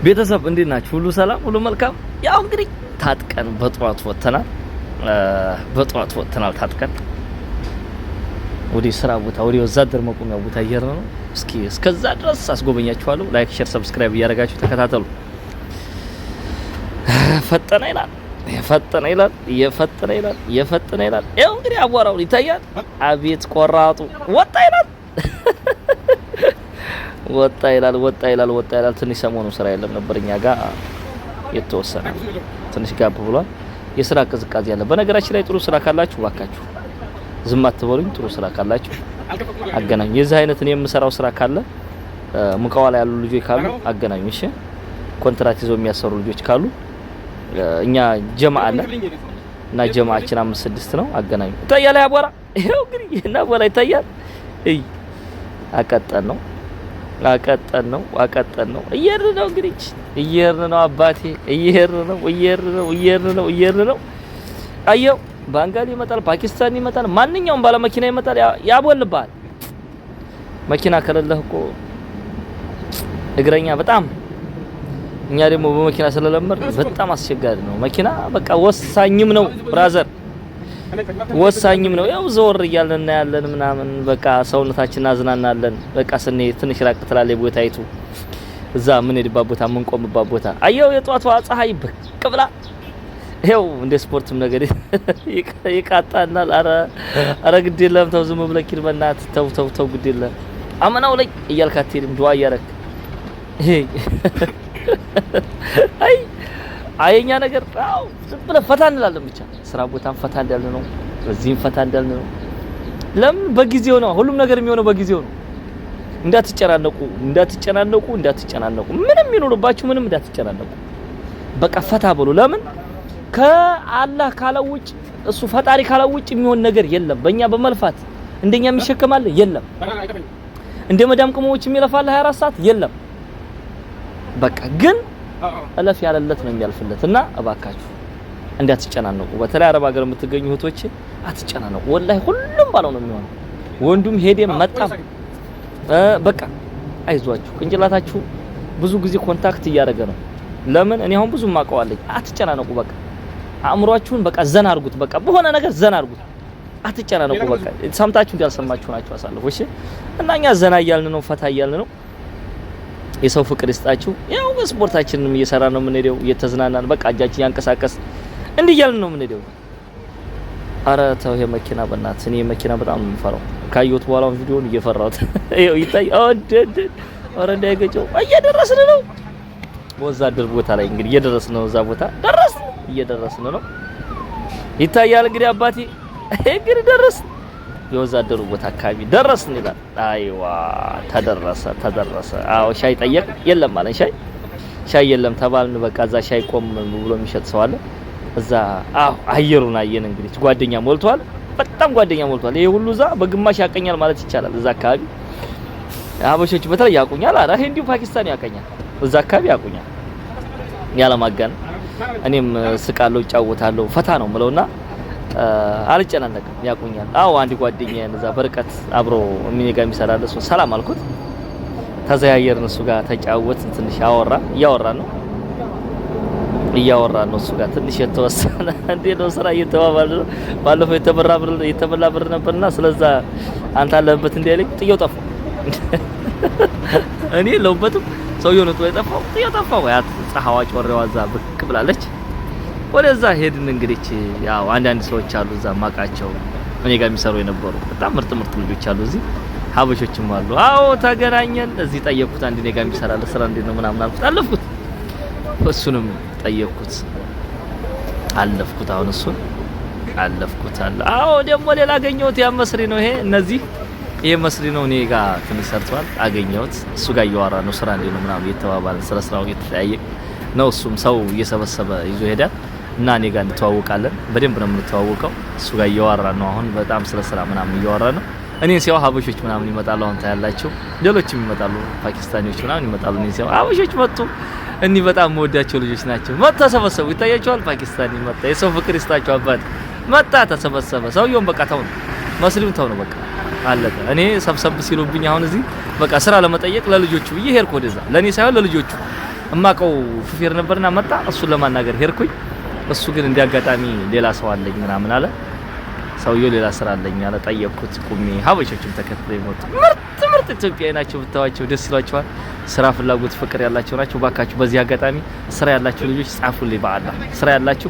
ቤተሰብ እንዴት ናችሁ? ሁሉ ሰላም፣ ሁሉ መልካም። ያው እንግዲህ ታጥቀን በጧት ወጥተናል። ታጥቀን ወደ ስራ ቦታ ወደ ወዛደር መቆሚያ ቦታ እየሄድን ነው። እስኪ እስከዛ ድረስ አስጎበኛችኋለሁ። ላይክ፣ ሼር፣ ሰብስክራይብ እያደረጋችሁ ተከታተሉ። ፈጠነ ይላል። ያው እንግዲህ አቧራው ይታያል። አቤት ቆራጡ ወጣ ይላል። ትንሽ ሰሞኑ ስራ የለም ነበር እኛ ጋር የተወሰነ ትንሽ ጋብ ብሏል። የስራ ቅዝቃዜ ያለ። በነገራችን ላይ ጥሩ ስራ ካላችሁ ባካችሁ ዝም አትበሉኝ። ጥሩ ስራ ካላችሁ አገናኙ። የዚህ አይነት እኔ የምሰራው ስራ ካለ ሙቀዋ ላይ ያሉ ልጆች ካሉ አገናኙ። እሺ፣ ኮንትራት ይዘው የሚያሰሩ ልጆች ካሉ እኛ ጀማዓ አለ እና ጀማዓችን 5-6 ነው። አገናኙ። ይታያል አቧራ። ይሄው እንግዲህ እና አቧራ ይታያል። አቀጠን ነው እየሄድን ነው እንግዲህ እየሄድን ነው አባቴ እየሄድን ነው። አየው ባንጋሊ ይመጣል፣ ፓኪስታን ይመጣል፣ ማንኛውም ባለ መኪና ይመጣል፣ ያቦልባል። መኪና ከሌለህ እኮ እግረኛ በጣም እኛ ደግሞ በመኪና ስለለመድ በጣም አስቸጋሪ ነው። መኪና በቃ ወሳኝም ነው ብራዘር፣ ወሳኝም ነው። ያው ዘወር እያልን እናያለን ምናምን በቃ ሰውነታችንን አዝናናለን። በቃ ስንሄድ ትንሽ ራቅ ትላለች ቦታይቱ፣ እዛ ምን ሄድባት ቦታ ምን ቆምባት ቦታ። አየው የጧቷ ፀሐይ ብቅ ብላ ይሄው እንደ ስፖርትም ነገር ይቃጣናል። አረ ግድ የለም ተው፣ ዝም ብለህ ኪድ በእናትህ ተው ግድ የለም አመናው ላይ እያልክ አትሄድም፣ ዱዓ እያረክ አየኛ ነገር አው ዝም ብለህ ፈታ እንላለን። ብቻ ስራ ቦታም ፈታ እንዳልን ነው፣ እዚህም ፈታ እንዳልን ነው። ለምን በጊዜው ነው ሁሉም ነገር የሚሆነው፣ በጊዜው ነው። እንዳትጨናነቁ ምንም ይኖርባችሁ ምንም እንዳትጨናነቁ። በቃ ፈታ በሉ። ለምን ከአላህ ካለው ውጭ እሱ ፈጣሪ ካለው ውጭ የሚሆን ነገር የለም። በእኛ በመልፋት እንደኛ የሚሸከማል የለም። እንደ መዳም ቅመሞች የሚለፋል 24 ሰዓት የለም። በቃ ግን አለፍ ያለለት ነው የሚያልፍለት። እና እባካችሁ እንዳትጨናነቁ። በተለይ አረብ ሀገር የምትገኙ እህቶች አትጨናነቁ። ወላሂ ሁሉም ባለው ነው የሚሆነው። ወንዱም ሄደም መጣም በቃ አይዟችሁ። ቅንጭላታችሁ ብዙ ጊዜ ኮንታክት እያደረገ ነው። ለምን እኔ አሁን ብዙ ማቀዋለኝ። አትጨናነቁ። በቃ አእምሯችሁን በቃ ዘና አድርጉት። በቃ በሆነ ነገር ዘና አድርጉት። አትጨናነቁ። በቃ ሰምታችሁ እንዳልሰማችሁ ናችሁ አሳልፉ። እሺ። እና እኛ ዘና እያልን ነው፣ ፈታ እያልን ነው። የሰው ፍቅር ይስጣችሁ። ያው ስፖርታችንንም እየሰራን ነው የምንሄደው፣ እየተዝናናን በቃ እጃችን ያንቀሳቀስ እንዲህ እያልን ነው የምንሄደው። አረ ተው ይሄ መኪና በእናትህ፣ እኔ መኪና በጣም ነው የምፈራው። ካየሁት በኋላ ቪዲዮውን እየፈራሁት ይኸው ይታይ። አረ እንዳይገጨው እየደረስን ነው። ወዛደር ቦታ ላይ እንግዲህ እየደረስን ነው። እዛ ቦታ እየደረስን ነው። ይታያል እንግዲህ አባቴ እንግዲህ ደረስን። የወዛደሩ ቦታ አካባቢ ደረስን ይላል። አይዋ ተደረሰ። አዎ ሻይ ጠየቅ የለም ማለት ሻይ የለም ተባልን። በቃ እዛ ሻይ ቆም ብሎ የሚሸጥ ሰው አለ እዛ። አዎ አየሩን አየን እንግዲህ። ጓደኛ ሞልቷል፣ በጣም ጓደኛ ሞልቷል። ይሄ ሁሉ እዛ በግማሽ ያቀኛል ማለት ይቻላል። እዛ አካባቢ አበሾች በተለይ ያቁኛል። አረ እንዲሁ ፓኪስታን ያቀኛል፣ እዛ አካባቢ ያቁኛል ያለማጋን። እኔም ስቃለሁ፣ እጫወታለሁ፣ ፈታ ነው ምለውና አልጨናነቅም፣ ያቁኛል። አዎ አንድ ጓደኛዬ እዛ በርቀት አብሮ ሚኔ ጋር የሚሰራል እሱ ሰላም አልኩት። ተዘያየርን፣ እሱ ጋር ተጫወትን፣ ትንሽ እያወራን ነው እሱ ጋር ትንሽ የተወሰነ እንዴ ነው ስራ እየተባባልን ነው። ባለፈው የተበላ ብር ነበርና ስለዛ አንተ አለበት እንደ ያለኝ ጥየው ጠፋው። እኔ ለውበትም ሰውየው ነው ጥየው ጠፋው። ያ ፀሐዋ ጮሬዋ እዛ ብቅ ብላለች። ወደዛ ሄድን እንግዲህ። ያው አንዳንድ ሰዎች አሉ እዛ ማቃቸው እኔ ጋር የሚሰሩ የነበሩ በጣም ምርጥ ልጆች አሉ እዚህ፣ ሀበሾችም አሉ። አዎ ተገናኘን። እዚህ ጠየቅኩት፣ አንድ እኔ ጋር የሚሰራ ስራ እንዴት ነው ምናምን አልኩት። እሱንም ጠየቅኩት፣ አለፍኩት። አሁን እሱን አለፍኩት አለ። አዎ ደግሞ ሌላ አገኘሁት። ያ መስሪ ነው ይሄ መስሪ ነው። እኔ ጋር ትንሽ ሰርቷል፣ አገኘሁት። እሱ ጋር እያወራ ነው ስራ እንዴት ነው ምናምን እየተባባልን ስለ ስራው እየተጠያየቅ ነው። እሱም ሰው እየሰበሰበ ይዞ ሄዳል እና እኔ ጋር እንተዋወቃለን። በደንብ ነው የምንተዋወቀው። እሱ ጋር እያወራን ነው አሁን። በጣም ስለ ስራ ምናምን እያወራን ነው። እኔ ሲያው ሀበሾች ምናምን ይመጣሉ። አሁን ታያላችሁ፣ ሌሎችም ይመጣሉ፣ ፓኪስታኒዎች ምናምን ይመጣሉ። እኔ ሲያው ሀበሾች መጡ። እኒህ በጣም የምወዳቸው ልጆች ናቸው። መጣ ተሰበሰቡ። ይታያቸዋል። ፓኪስታኒ መጣ። የሰው ፍቅር ይስጣቸው አባት መጣ፣ ተሰበሰበ። ሰውየውን በቃ ተው ነው መስሊም ተው ነው በቃ አለቀ። እኔ ሰብሰብ ሲሉብኝ አሁን እዚህ በቃ ስራ ለመጠየቅ ለልጆቹ ብዬ ሄድኩ ወደዛ። ለኔ ሳይሆን ለልጆቹ እማቀው ሹፌር ነበርና መጣ እሱን ለማናገር ሄድኩኝ እሱ ግን እንዲያጋጣሚ ሌላ ሰው አለኝ ምናምን አለ ሰውየው ሌላ ስራ አለኝ አለ ጠየቅኩት ቁሜ ሀበሾችም ተከትለው ይሞት ምርጥ ኢትዮጵያዊ ናቸው ብታዋቸው ደስ ይላቸዋል ስራ ፍላጎት ፍቅር ያላቸው ናቸው ባካችሁ በዚህ አጋጣሚ ስራ ያላችሁ ልጆች ጻፉልኝ በአላህ ስራ ያላችሁ